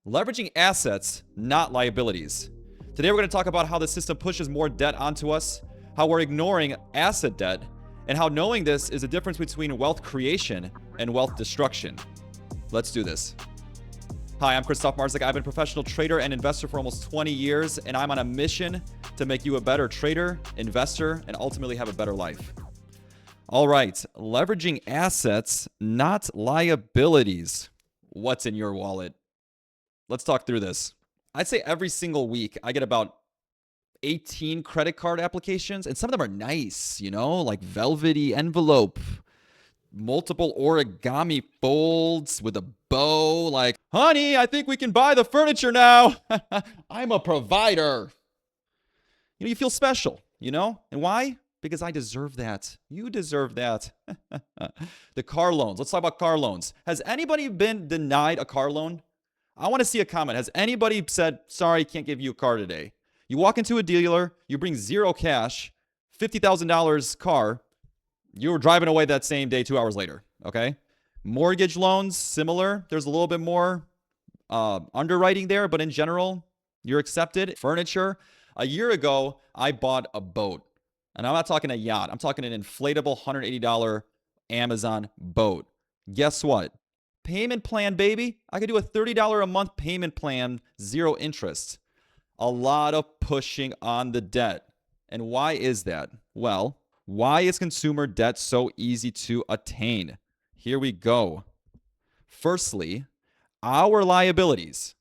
Leveraging assets, not liabilities. Today we're going to talk about how the system pushes more debt onto us, how we're ignoring asset debt, and how knowing this is the difference between wealth creation and wealth destruction. Let's do this. Hi, I'm Christoph Marzek. I've been a professional trader and investor for almost 20 years, and I'm on a mission to make you a better trader, investor, and ultimately have a better life. All right, leveraging assets, not liabilities. What's in your wallet? Let's talk through this. I'd say every single week I get about 18 credit card applications, and some of them are nice, like velvety envelope, multiple origami folds with a bow, like, honey, I think we can buy the furniture now. I'm a provider. You feel special, And why? Because I deserve that. You deserve that. The car loans. Let's talk about car loans. Has anybody been denied a car loan? I want to see a comment. Has anybody said, sorry, can't give you a car today? You walk into a dealer, you bring zero cash, $50,000 car, you were driving away that same day 2 hours later, okay? Mortgage loans, similar. There's a little bit more underwriting there, but in general, you're accepted. Furniture. A year ago, I bought a boat. And I'm not talking a yacht. I'm talking an inflatable $180 Amazon boat. Guess what? Payment plan, baby. I could do a $30 a month payment plan, zero interest. A lot of pushing on the debt. And why is that? Well, why is consumer debt so easy to attain? Here we go. Firstly, our liabilities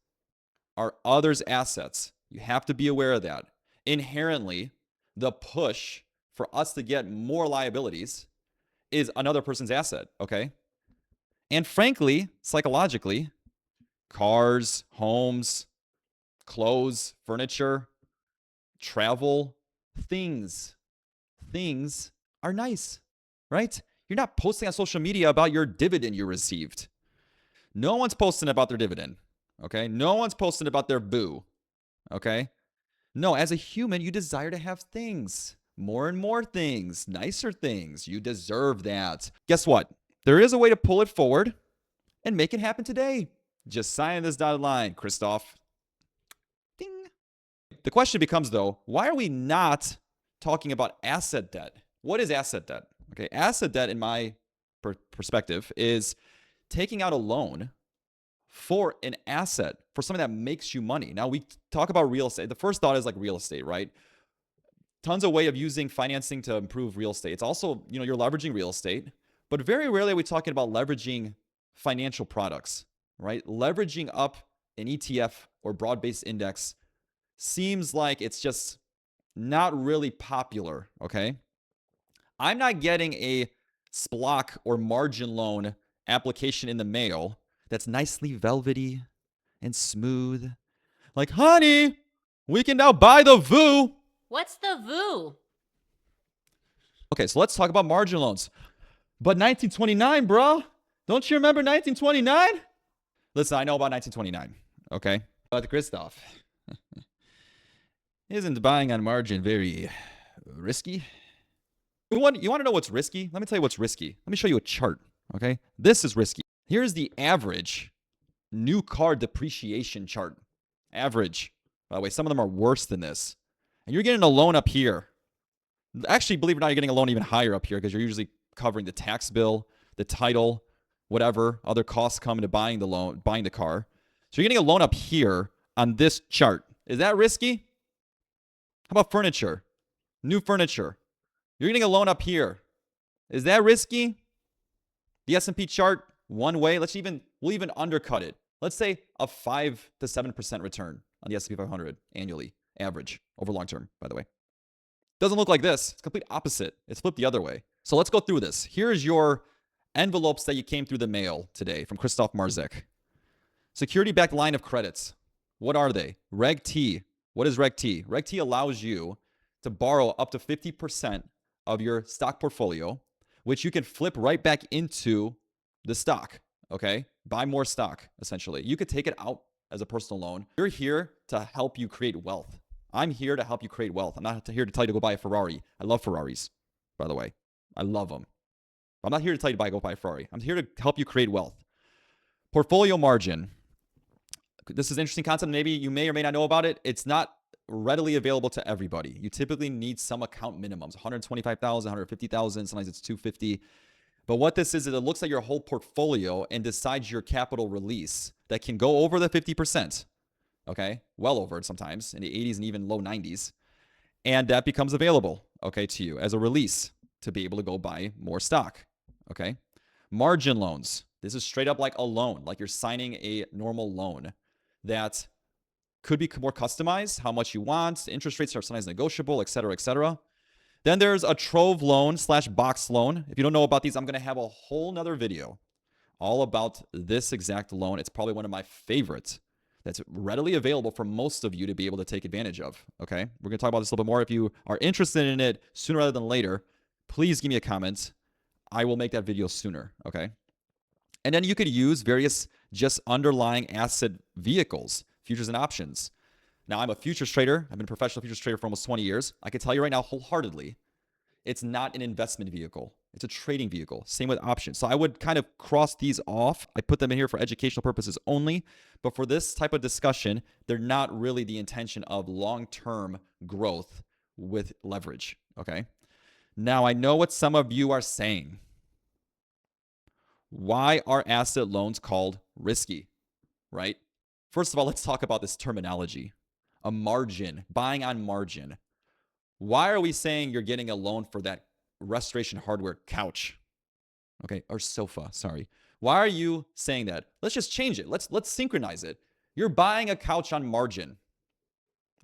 are others' assets. You have to be aware of that. Inherently, the push for us to get more liabilities is another person's asset, okay? And frankly, psychologically, cars, homes, clothes, furniture, travel, things are nice, right? You're not posting on social media about your dividend you received. No one's posting about their dividend, okay? No one's posting about their boo, okay? No, as a human, you desire to have things, more and more things, nicer things. You deserve that. Guess what? There is a way to pull it forward and make it happen today. Just sign this dotted line, Christoph. Ding. The question becomes, though, why are we not talking about asset debt? What is asset debt? Okay, asset debt, in my perspective, is taking out a loan for an asset, for something that makes you money. Now, we talk about real estate. The first thought is like real estate, right? Tons of way of using financing to improve real estate. It's also, you're leveraging real estate, but very rarely are we talking about leveraging financial products, right? Leveraging up an ETF or broad-based index seems like it's just not really popular, okay? I'm not getting a SPLOC or margin loan application in the mail that's nicely velvety and smooth. Like, honey, we can now buy the VOO. What's the VOO? Okay, so let's talk about margin loans. But 1929, bro. Don't you remember 1929? Listen, I know about 1929, okay? But Christoph, isn't buying on margin very risky? You want to know what's risky? Let me tell you what's risky. Let me show you a chart, okay? This is risky. Here's the average new car depreciation chart. Average. By the way, some of them are worse than this. And you're getting a loan up here. Actually, believe it or not, you're getting a loan even higher up here because you're usually covering the tax bill, the title, whatever other costs come into buying the car. So you're getting a loan up here on this chart. Is that risky? How about furniture? New furniture. You're getting a loan up here. Is that risky? The S&P chart, one way. We'll even undercut it. Let's say a 5 to 7% return on the S&P 500 annually, average over long term, by the way. Doesn't look like this. It's complete opposite. It's flipped the other way. So let's go through this. Here's your envelopes that you came through the mail today from Christoph Marzek. Security-backed line of credits. What are they? Reg T. What is Reg T? Reg T allows you to borrow up to 50% of your stock portfolio, which you can flip right back into the stock, okay? Buy more stock, essentially. You could take it out as a personal loan. You're here to help you create wealth. I'm here to help you create wealth. I'm not here to tell you to go buy a Ferrari. I love Ferraris, by the way. I love them. I'm not here to tell you to go buy a Ferrari. I'm here to help you create wealth. Portfolio margin. this is an interesting concept. Maybe you may or may not know about it. It's not readily available to everybody. You typically need some account minimums, 125,000, 150,000, sometimes it's 250. But what this is it looks at your whole portfolio and decides your capital release that can go over the 50%. Okay? Well over it sometimes, in the 80s and even low 90s. And that becomes available, okay, to you as a release to be able to go buy more stock. Okay? Margin loans. This is straight up like a loan, like you're signing a normal loan that could be more customized, how much you want. Interest rates are sometimes negotiable, et cetera, et cetera. Then there's a Trove loan / box loan. If you don't know about these, I'm going to have a whole nother video all about this exact loan. It's probably one of my favorites that's readily available for most of you to be able to take advantage of. Okay, we're going to talk about this a little bit more. If you are interested in it sooner rather than later, please give me a comment. I will make that video sooner. Okay. And then you could use various just underlying asset vehicles, futures and options. Now, I'm a futures trader. I've been a professional futures trader for almost 20 years. I can tell you right now wholeheartedly, it's not an investment vehicle. It's a trading vehicle. Same with options. So I would kind of cross these off. I put them in here for educational purposes only. But for this type of discussion, they're not really the intention of long-term growth with leverage. Okay. Now, I know what some of you are saying. Why are asset loans called risky, right? First of all, let's talk about this terminology. A margin, buying on margin. Why are we saying you're getting a loan for that Restoration Hardware couch? Okay, or sofa, sorry. Why are you saying that? Let's just change it. Let's synchronize it. You're buying a couch on margin.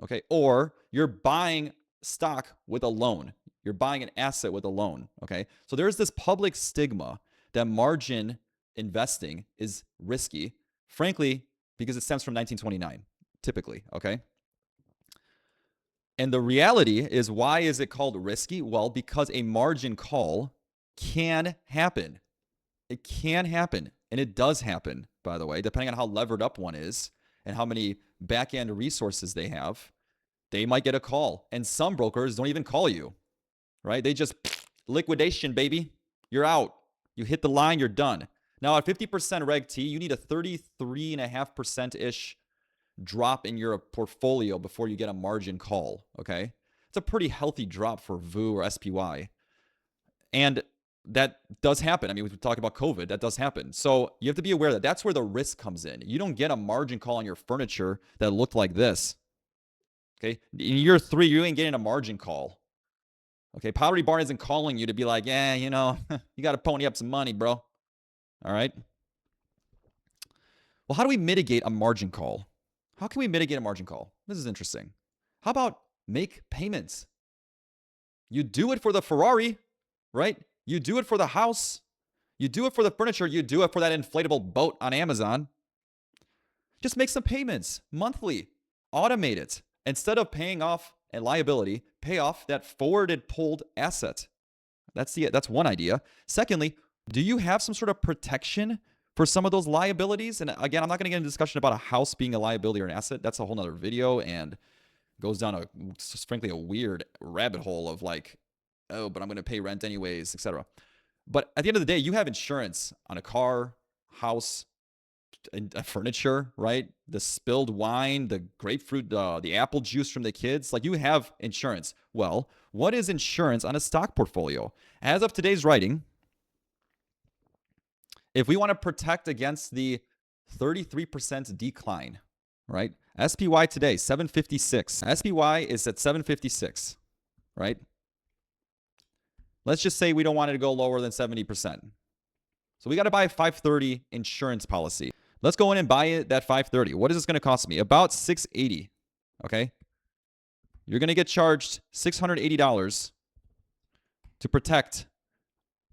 Okay, or you're buying stock with a loan. You're buying an asset with a loan. Okay, so there's this public stigma that margin investing is risky, frankly, because it stems from 1929, typically, okay? And the reality is, why is it called risky? Well, because a margin call can happen. It can happen, and it does happen, by the way, depending on how levered up one is and how many back-end resources they have. They might get a call, and some brokers don't even call you, right? They just, liquidation, baby. You're out. You hit the line, you're done. Now, at 50% Reg T, you need a 33.5%-ish drop in your portfolio before you get a margin call, okay? It's a pretty healthy drop for VU or SPY. And that does happen. I mean, we talk about COVID, that does happen. So you have to be aware that that's where the risk comes in. You don't get a margin call on your furniture that looked like this, okay? In year 3, you ain't getting a margin call. Okay, Pottery Barn isn't calling you to be like, yeah, you know, you got to pony up some money, bro. All right? Well, how do we mitigate a margin call? How can we mitigate a margin call? This is interesting. How about make payments? You do it for the Ferrari, right? You do it for the house. You do it for the furniture. You do it for that inflatable boat on Amazon. Just make some payments monthly. Automate it. Instead of paying off a liability, pay off that forwarded pulled asset. That's one idea. Secondly, do you have some sort of protection for some of those liabilities? And again, I'm not going to get into a discussion about a house being a liability or an asset. That's a whole nother video and goes down frankly, a weird rabbit hole of like, oh, but I'm going to pay rent anyways, etc. But at the end of the day, you have insurance on a car, house, furniture, right? The spilled wine, the grapefruit, the apple juice from the kids. Like, you have insurance. Well, what is insurance on a stock portfolio? As of today's writing, if we want to protect against the 33% decline, right? SPY today, 756. SPY is at 756, right? Let's just say we don't want it to go lower than 70%. So we got to buy a 530 insurance policy. Let's go in and buy it that 530. What is this going to cost me? About $680, okay? You're going to get charged $680 to protect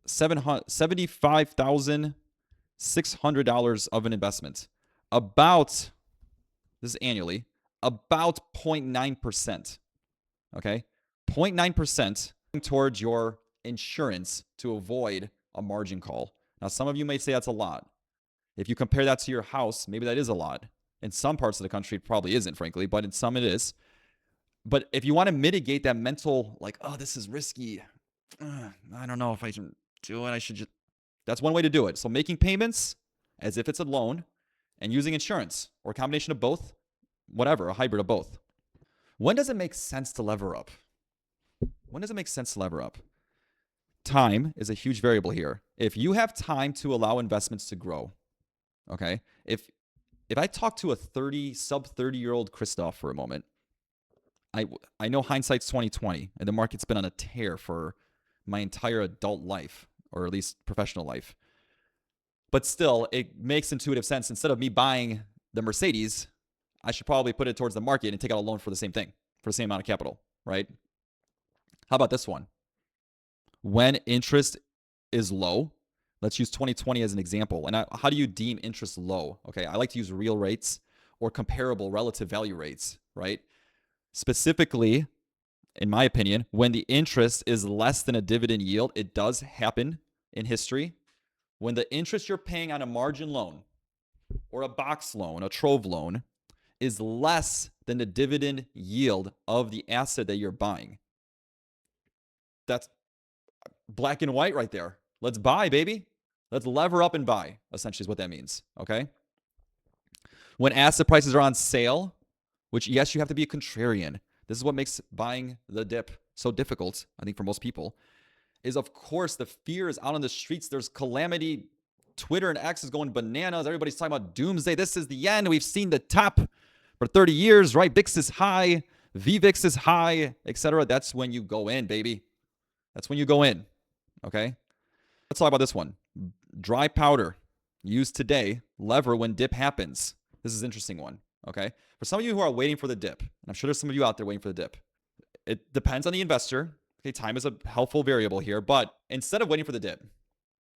$75,600 of an investment. This is annually, about 0.9%, okay? 0.9% towards your insurance to avoid a margin call. Now, some of you may say that's a lot. If you compare that to your house, maybe that is a lot. In some parts of the country, it probably isn't, frankly, but in some it is. But if you want to mitigate that mental, like, oh, this is risky. I don't know if I should do it. I should just... That's one way to do it. So making payments as if it's a loan and using insurance or a combination of both, whatever, a hybrid of both. When does it make sense to lever up? When does it make sense to lever up? Time is a huge variable here. If you have time to allow investments to grow, okay? If I talk to a sub 30-year-old Christoph for a moment, I know hindsight's 2020, and the market's been on a tear for my entire adult life, or at least professional life. But still, it makes intuitive sense. Instead of me buying the Mercedes, I should probably put it towards the market and take out a loan for the same thing, for the same amount of capital, right? How about this one? When interest is low, let's use 2020 as an example. And how do you deem interest low? Okay, I like to use real rates or comparable relative value rates, right? Specifically, in my opinion, when the interest is less than a dividend yield, it does happen in history. When the interest you're paying on a margin loan or a box loan, a Trove loan, is less than the dividend yield of the asset that you're buying. That's black and white right there. Let's buy, baby. Let's lever up and buy, essentially is what that means, okay? When asset prices are on sale, which, yes, you have to be a contrarian. This is what makes buying the dip so difficult, I think, for most people, is, of course, the fear is out on the streets. There's calamity. Twitter and X is going bananas. Everybody's talking about doomsday. This is the end. We've seen the top for 30 years, right? VIX is high. VVIX is high, etc. That's when you go in, baby. That's when you go in, okay? Let's talk about this one. Dry powder. Used today. Lever when dip happens. This is an interesting one, okay? For some of you who are waiting for the dip, and I'm sure there's some of you out there waiting for the dip, it depends on the investor. Okay, time is a helpful variable here, but instead of waiting for the dip,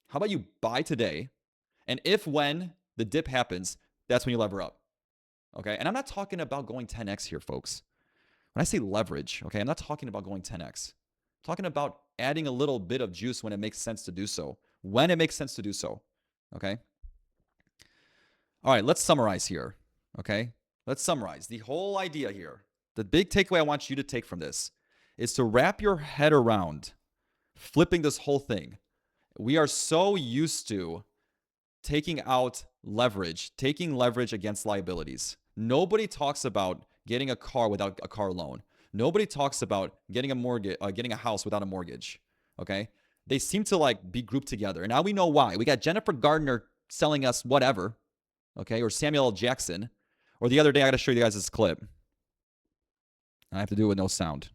how about you buy today, and when the dip happens, that's when you lever up, okay? And I'm not talking about going 10x here, folks. When I say leverage, okay, I'm not talking about going 10x. I'm talking about adding a little bit of juice when it makes sense to do so, when it makes sense to do so, okay? All right, let's summarize here, okay? Let's summarize. The whole idea here, the big takeaway I want you to take from this is to wrap your head around flipping this whole thing. We are so used to taking out leverage, taking leverage against liabilities. Nobody talks about getting a car without a car loan. Nobody talks about getting a mortgage, getting a house without a mortgage. Okay, they seem to be grouped together, and now we know why. We got Jennifer Gardner selling us whatever, okay, or Samuel L. Jackson, or the other day I got to show you guys this clip. And I have to do it with no sound.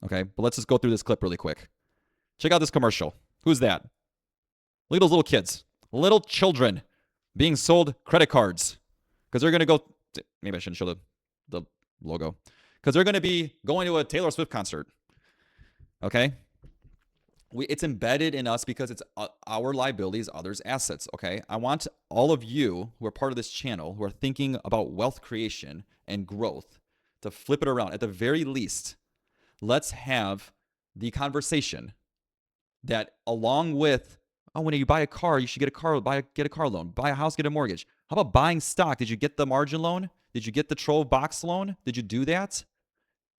Okay, but let's just go through this clip really quick. Check out this commercial. Who's that? Look at those little kids, little children being sold credit cards because they're going to go. Maybe I shouldn't show the logo because they're going to be going to a Taylor Swift concert. Okay, it's embedded in us because it's our liabilities, others' assets. Okay, I want all of you who are part of this channel who are thinking about wealth creation and growth to flip it around. At the very least, let's have the conversation that along with, when you buy a car, you should get a car loan. Buy a house, get a mortgage. How about buying stock? Did you get the margin loan? Did you get the Trove box loan? Did you do that?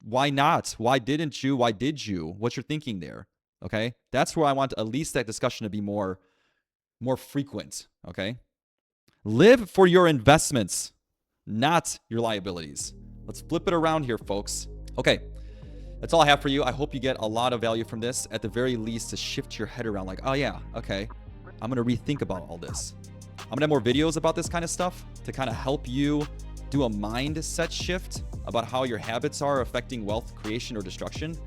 Why not? Why didn't you? Why did you? What's your thinking there? Okay? That's where I want at least that discussion to be more frequent. Okay? Live for your investments, not your liabilities. Let's flip it around here, folks. Okay. That's all I have for you. I hope you get a lot of value from this. At the very least, to shift your head around oh yeah, okay, I'm going to rethink about all this. I'm going to have more videos about this kind of stuff to kind of help you do a mindset shift about how your habits are affecting wealth creation or destruction.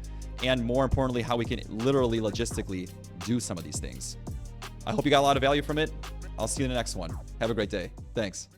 And more importantly, how we can literally logistically do some of these things. I hope you got a lot of value from it. I'll see you in the next one. Have a great day. Thanks.